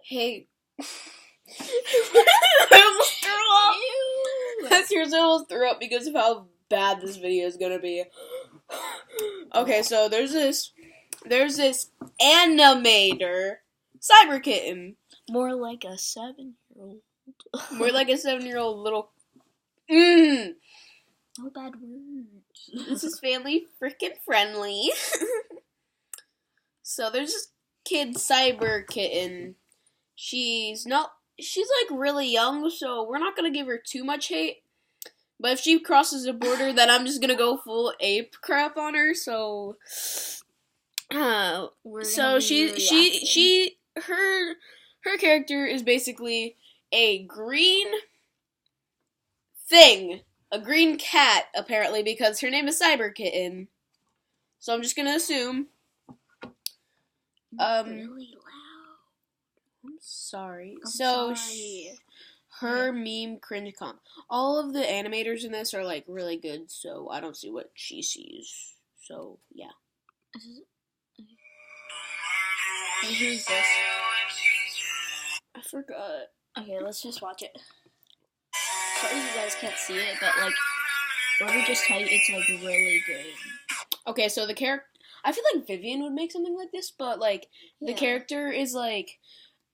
Hey. I almost threw up. Ew. I seriously almost threw up because of how bad this video is gonna be. Okay, so there's this animator, Cyber Kitten. More like a 7-year-old. More like a 7-year-old little. No bad words. This is family freaking friendly. So there's this kid, Cyber Kitten. She's like really young, so we're not gonna give her too much hate. But if she crosses the border, then I'm just gonna go full ape crap on her. So, her character is basically a green thing, a green cat apparently, because her name is Cyber Kitten. So I'm just gonna assume. Really loud. I'm sorry. I'm sorry. Her meme cringe comp. All of the animators in this are like really good, so I don't see what she sees. So yeah. Hey, who's this? I forgot. Okay, let's just watch it. Sorry you guys can't see it, but like, what we just typed, it's like really good. Okay, so the character. I feel like Vivian would make something like this, but like the character is like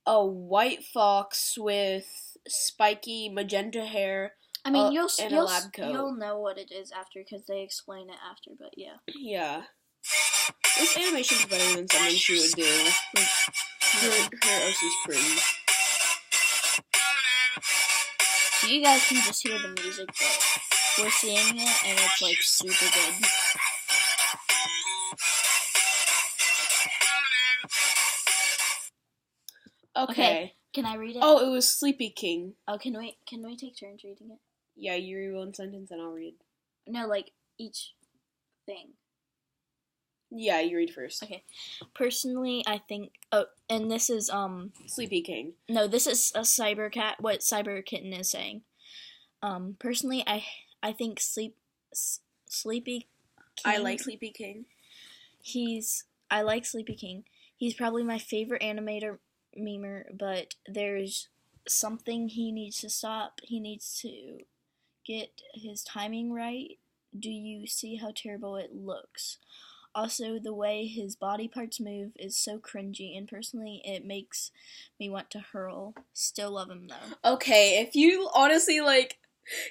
a white fox with spiky magenta hair. I mean, and a lab coat. You'll know what it is after because they explain it after. But yeah. Yeah. This animation's better than something she would do. Like her OC's cringe. So you guys can just hear the music, but we're seeing it and it's like super good. Okay. Can I read it? Oh, it was Sleepy King. Oh, can we take turns reading it? Yeah, you read one sentence and I'll read. No, like each thing. Yeah, you read first. Okay. Personally, I think. Oh, and this is Sleepy King. No, this is a Cyber Cat. What Cyber Kitten is saying. Personally, I think Sleepy King. I like Sleepy King. I like Sleepy King. He's probably my favorite animator memer, but there's something he needs to stop. He needs to get his timing right. Do you see how terrible it looks? Also, the way his body parts move is so cringy, and personally, it makes me want to hurl. Still love him, though. Okay, if you honestly, like,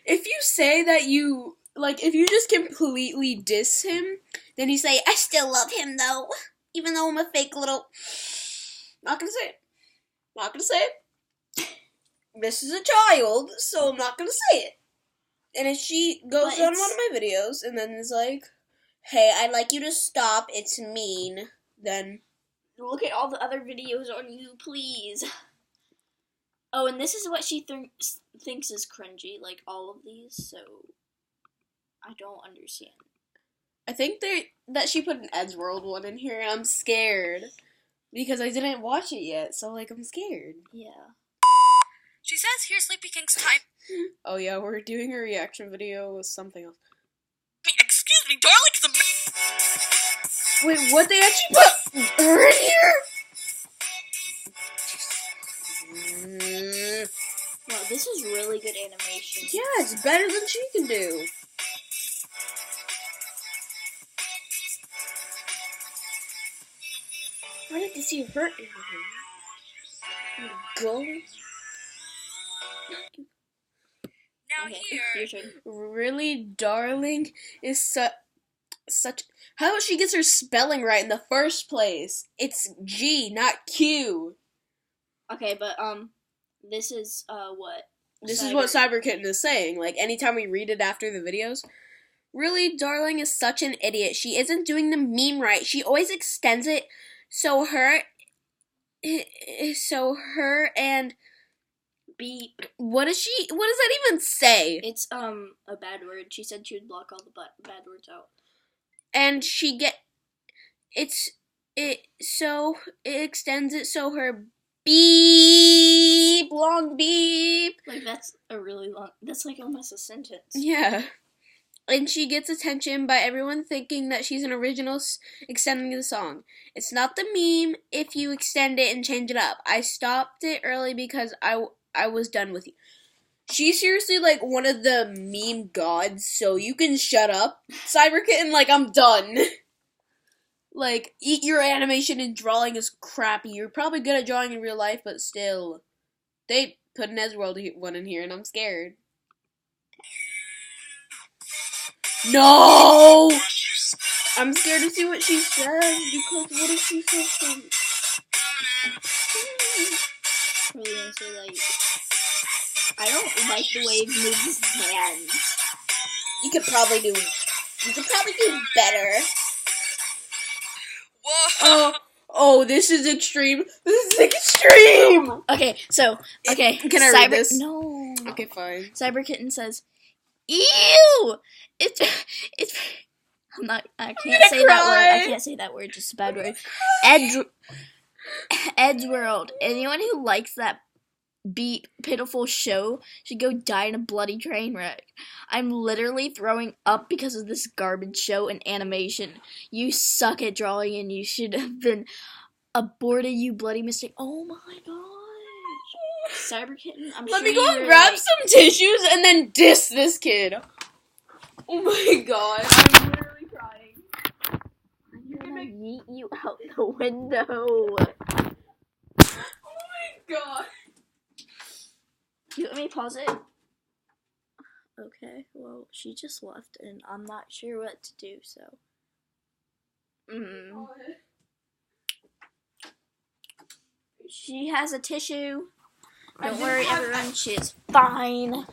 if you say that you, like, if you just completely diss him, then you say, I still love him, though, even though I'm a fake little, not gonna say it. Not gonna say it. This is a child, so I'm not gonna say it. And if she goes on one of my videos, and then is like, hey, I'd like you to stop, it's mean, then look at all the other videos on you, please. Oh, and this is what she thinks is cringy, like all of these, so I don't understand. I think that she put an Edgeworld one in here, and I'm scared. Because I didn't watch it yet, so, like, I'm scared. Yeah. She says, here's Sleepy King's time. Oh, yeah, we're doing a reaction video with something else. Excuse me, darling, Wait, what? They actually put her in here? Wow, this is really good animation. Yeah, it's better than she can do. I like to see her in here. Go. Now Okay, here. your turn. Really, darling is such. How about she gets her spelling right in the first place? It's G, not Q. Okay, but this is what. This is what Cyber Kitten is saying. Like anytime we read it after the videos. Really, darling is such an idiot. She isn't doing the meme right. She always extends it. So her and beep. What does that even say? It's a bad word. She said she would block all the bad words out. And it extends it so her beep, long beep. Like that's a really long. That's like almost a sentence. Yeah. and she gets attention by everyone thinking that she's an original extending the song. It's not the meme if you extend it and change it up. I stopped it early because I was done with you. She's seriously like one of the meme gods, so you can shut up. Cyber Kitten, like, I'm done. Like, eat your animation and drawing is crappy. You're probably good at drawing in real life, but still. They put an Ezreal one in here and I'm scared. No! I'm scared to see what she says because what if she says something? Probably gonna say like, I don't like the way it moves his hands. You could probably do better. Whoa! Oh, this is extreme. This is extreme! Okay, so, okay. Can I read this? No. Okay, fine. Cyber Kitten says, ew! It's, I can't say that word. I can't say that word, just a bad word. Ed's World. Anyone who likes that pitiful show should go die in a bloody train wreck. I'm literally throwing up because of this garbage show and animation. You suck at drawing and you should have been aborted, you bloody mistake. Oh my gosh. Cyber Kitten, Let me go and grab some tissues and then diss this kid. Oh my god, I'm literally crying. I'm gonna yeet you out the window. Oh my god. You let me pause it? Okay, well, she just left and I'm not sure what to do, so. She has a tissue. Don't worry, everyone, she is fine.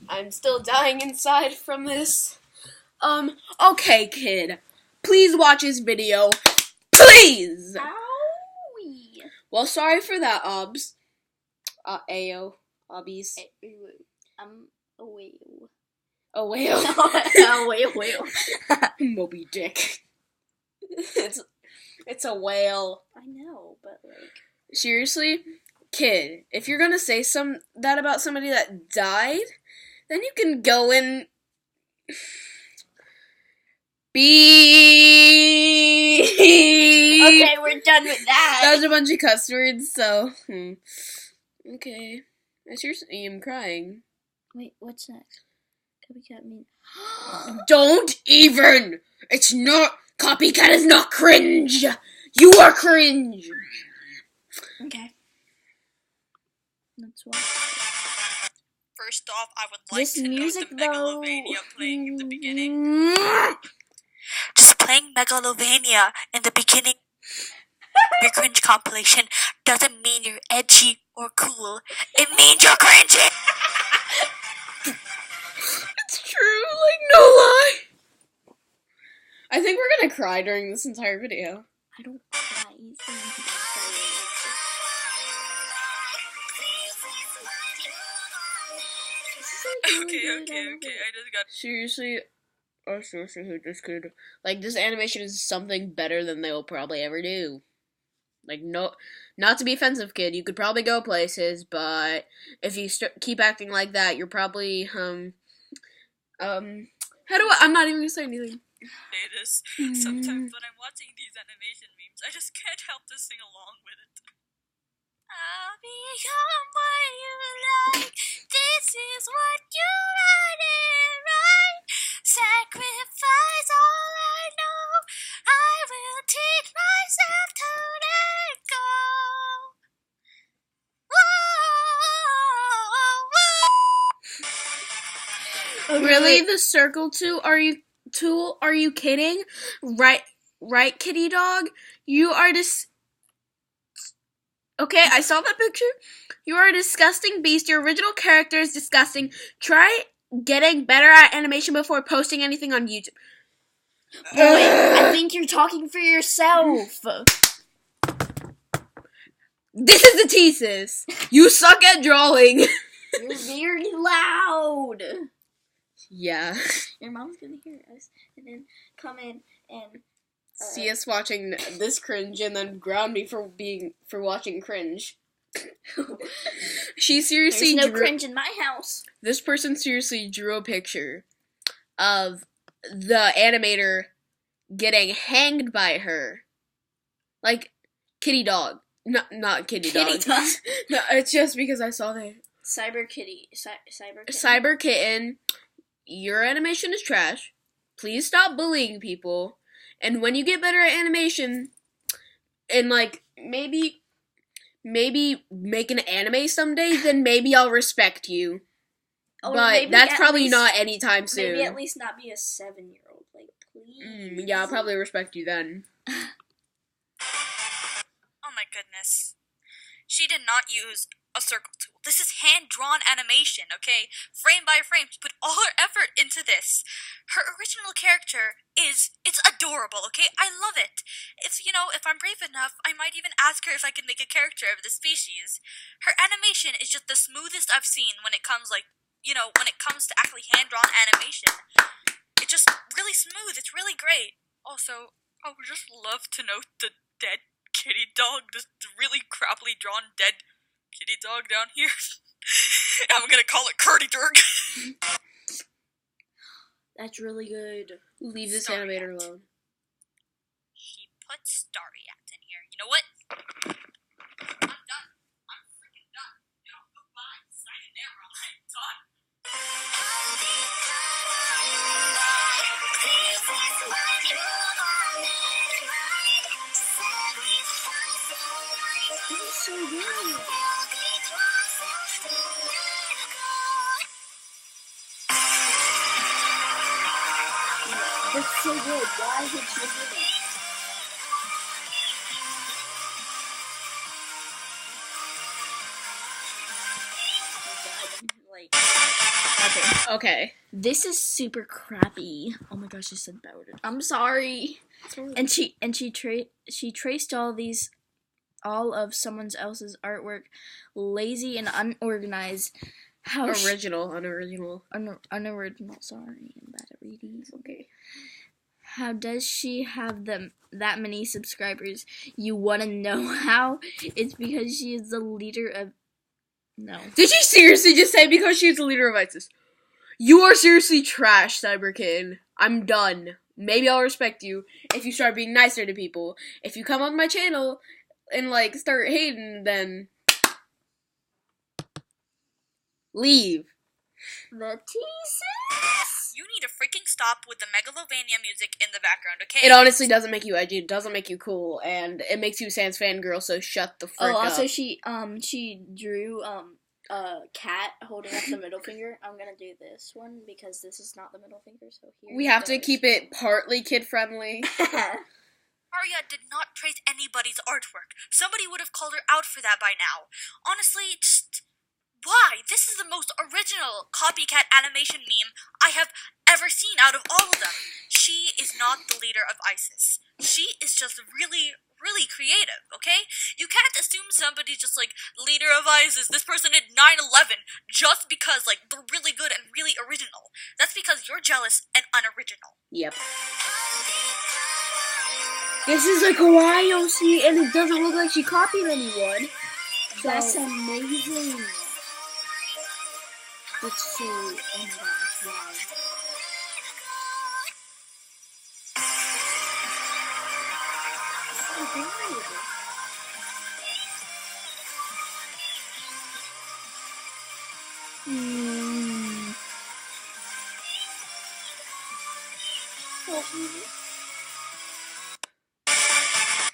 I'm still dying inside from this. Okay, kid. Please watch this video. Please! Owie! Well, sorry for that, Obs. Ayo. Obbies. A whale. A whale. A whale. Moby Dick. It's a whale. I know, but like... Seriously? Kid, if you're gonna say that about somebody that died, then you can go and... Okay, we're done with that. That was a bunch of cuss words, so... Okay. I seriously am crying. Wait, what's next? Copycat mean... Don't even! It's not... Copycat is not cringe! You are cringe! Okay. That's why. First off, I would like This to music, note the though... Megalovania playing in the beginning. Just playing Megalovania in the beginning your cringe compilation doesn't mean you're edgy or cool. It means you're cringy! It's true, like, no lie! I think we're gonna cry during this entire video. I don't cry easily. Okay, I just got... Seriously, this could... Like, this animation is something better than they'll probably ever do. Like, no... Not to be offensive, kid, you could probably go places, but if you keep acting like that, you're probably, I'm not even gonna say anything. Say this. Sometimes when I'm watching these animation memes, I just can't help to sing along with it. I'll become what you like. This is what you wanted, right? Sacrifice all I know. I will teach myself to let go. Whoa, whoa. Really? The circle tool? Are you kidding? Right, kitty dog? You are Okay, I saw that picture. You are a disgusting beast. Your original character is disgusting. Try getting better at animation before posting anything on YouTube. Boy, I think you're talking for yourself. This is the thesis. You suck at drawing. You're very loud. Yeah. Your mom's gonna hear us and then come in and see us watching this cringe and then ground me for watching cringe. She seriously There's no cringe in my house. This person seriously drew a picture of the animator getting hanged by her. Like, kitty dog. Not kitty dog. Kitty dog. No, it's just because I saw that. Cyber Kitty. Cyber Kitten. Cyber Kitten, your animation is trash. Please stop bullying people. And when you get better at animation, and like maybe make an anime someday, then maybe I'll respect you. Or But maybe that's at probably least- not anytime soon. Maybe at least not be a 7-year-old. Like, please. Yeah, I'll probably respect you then. Oh my goodness. She did not use a circle tool. This is hand-drawn animation, okay? Frame by frame. She put all her effort into this. Her original character it's adorable, okay? I love it. If I'm brave enough, I might even ask her if I can make a character of the species. Her animation is just the smoothest I've seen when it comes to actually hand-drawn animation. It's just really smooth. It's really great. Also, I would just love to note the dead kitty dog, this really crappily drawn dead kitty dog down here. I'm gonna call it Curdy Durg. That's really good. Leave this Sorry, animator Aunt. alone. She put Starry Act in here. You know what? I'm done. I'm freaking done. Goodbye. Sayonara. I'm done. This is so good. That's so good. Why did she do that? Like, Okay. this is super crappy. Oh my gosh, I said that word. I'm sorry. And she traced all of someone else's artwork, lazy and unorganized. How Unoriginal. unoriginal. Sorry, I'm bad at reading. Okay. How does she have that many subscribers? You want to know how? It's because she is the leader of. No. Did she seriously just say because she's the leader of ISIS? You are seriously trash, Cyber Kitten. I'm done. Maybe I'll respect you if you start being nicer to people. If you come on my channel and like start hating, then leave. The thesis. You need to freaking stop with the Megalovania music in the background, okay? It honestly doesn't make you edgy. It doesn't make you cool, and it makes you Sans fangirl. So shut the frick Oh, also up. she drew a cat holding up the middle finger. I'm gonna do this one because this is not the middle finger. So here We it have to goes. keep it partly kid friendly. Arya did not trace anybody's artwork. Somebody would have called her out for that by now. Honestly, just why? This is the most original copycat animation meme I have ever seen out of all of them. She is not the leader of ISIS. She is just really, really creative, okay? You can't assume somebody's just like leader of ISIS. This person did 9/11 just because like they're really good and really original. That's because you're jealous and unoriginal. Yep. This is a kawaii OC, and it doesn't look like she copied anyone. That's amazing. That's so. Oh my gosh! Wow. So good.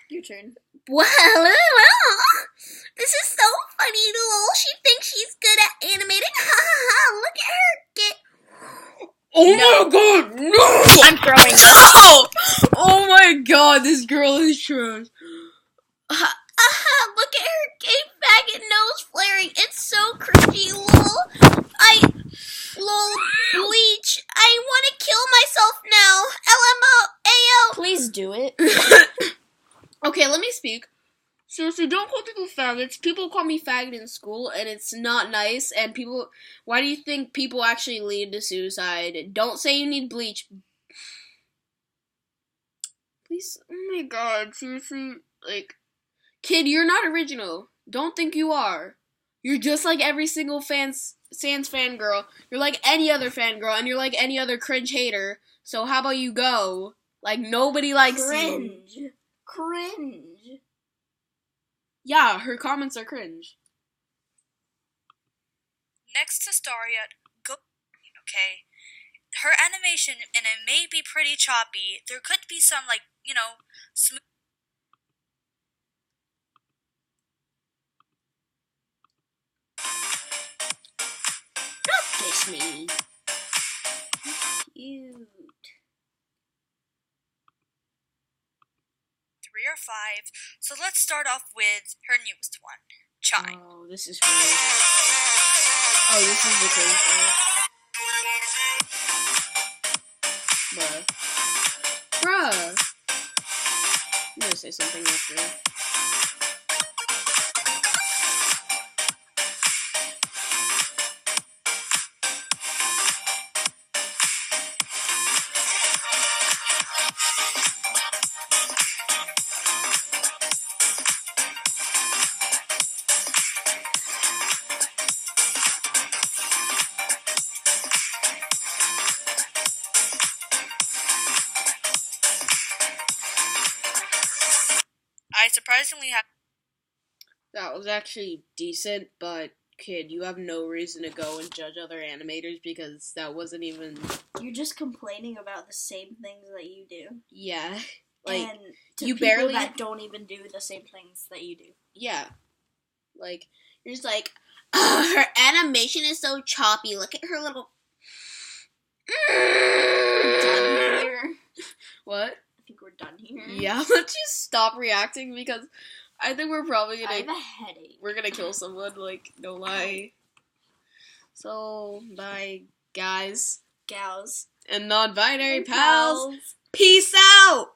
Your turn. Well, this is so funny, lol. She thinks she's good at animating. Ha ha ha! Look at her get. Oh my god, no! I'm throwing up. Oh! Oh my god, this girl is trash. Look at her gay faggot nose flaring. It's so cringy, lol. Lol, bleach. I want to kill myself now. LMAO. Please do it. Okay, let me speak. Seriously, don't call people faggots. People call me faggot in school, and it's not nice. And people, why do you think people actually lead to suicide? Don't say you need bleach. Please, oh my god, seriously, like, kid, you're not original. Don't think you are. You're just like every single Sans fangirl. You're like any other fangirl, and you're like any other cringe hater. So how about you go? Like, nobody likes you. Cringe. Cringe. Yeah, her comments are cringe. Next to Staria, go. Okay. Her animation, and it may be pretty choppy. There could be some, like, smooth. Don't kiss me. Cute. 3 or 5. So let's start off with her newest one, Chime. Oh, this is cringe. Oh, this is the cringe one. Bruh. I'm gonna say something after. I surprisingly have. That was actually decent, but kid, you have no reason to go and judge other animators because that wasn't even. You're just complaining about the same things that you do. Yeah. Like, and to you people barely. that don't even do the same things that you do. Yeah. Like, you're just like, her animation is so choppy. Look at her little. Done here. What? I think we're done here. Yeah, let's just stop reacting because I think we're probably gonna. I have a headache. We're gonna kill someone, like, no lie. So, bye, guys. Gals. And non-binary And pals. Peace out!